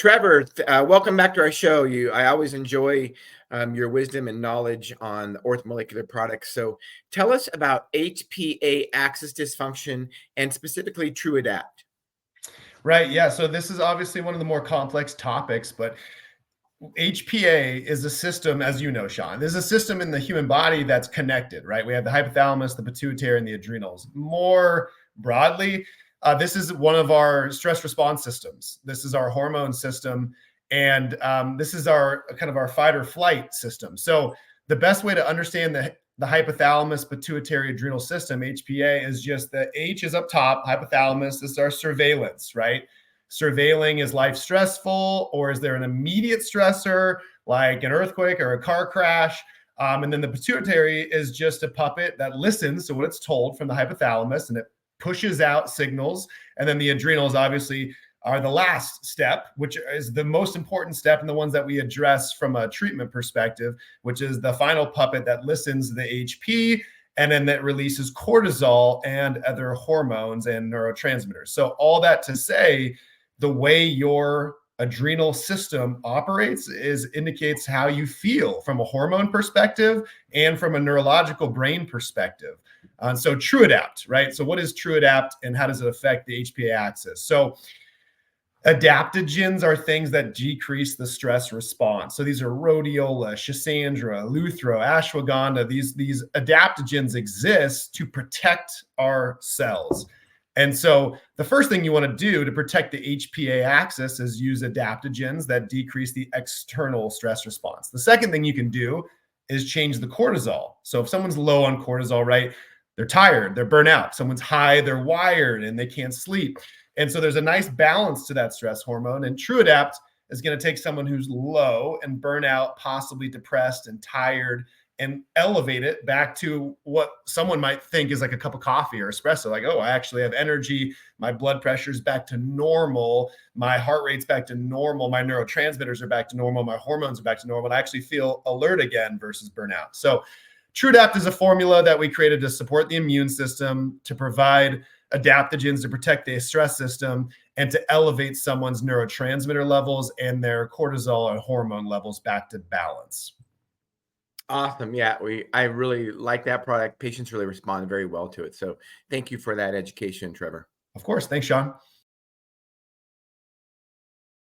Trevor, welcome back to our show. I always enjoy your wisdom and knowledge on orthomolecular products. So tell us about HPA Axis dysfunction and specifically TruAdapt. Right. Yeah. So this is obviously one of the more complex topics, but HPA is a system, as you know, Shawn. There's a system in the human body that's connected, right? We have the hypothalamus, the pituitary, and the adrenals. More broadly, this is one of our stress response systems. This is our hormone system, and this is our kind of our fight or flight system. So the best way to understand the hypothalamus, pituitary, adrenal system, HPA, is just the H is up top, hypothalamus. This is our surveillance, right? Surveilling, is life stressful, or is there an immediate stressor like an earthquake or a car crash? And then the pituitary is just a puppet that listens to what it's told from the hypothalamus, and it pushes out signals. And then the adrenals obviously are the last step, which is the most important step and the ones that we address from a treatment perspective, which is the final puppet that listens to the HP, and then that releases cortisol and other hormones and neurotransmitters. So all that to say, the way your adrenal system operates indicates how you feel from a hormone perspective and from a neurological brain perspective. So TruAdapt, right? So what is TruAdapt and how does it affect the HPA axis? So adaptogens are things that decrease the stress response. So these are rhodiola, schisandra, luthro, ashwagandha. These adaptogens exist to protect our cells. And so the first thing you want to do to protect the HPA axis is use adaptogens that decrease the external stress response. The second thing you can do is change the cortisol. So if someone's low on cortisol, right, they're tired, they're burnt out. Someone's high, they're wired, and they can't sleep. And so there's a nice balance to that stress hormone. And TruAdapt is going to take someone who's low and burnt out, possibly depressed and tired, and elevate it back to what someone might think is like a cup of coffee or espresso. Like, oh, I actually have energy. My blood pressure is back to normal. My heart rate's back to normal. My neurotransmitters are back to normal. My hormones are back to normal. And I actually feel alert again versus burnout. So TruAdapt is a formula that we created to support the immune system, to provide adaptogens to protect the stress system, and to elevate someone's neurotransmitter levels and their cortisol and hormone levels back to balance. Awesome. Yeah, I really like that product. Patients really respond very well to it. So thank you for that education, Trevor. Of course. Thanks, Shawn.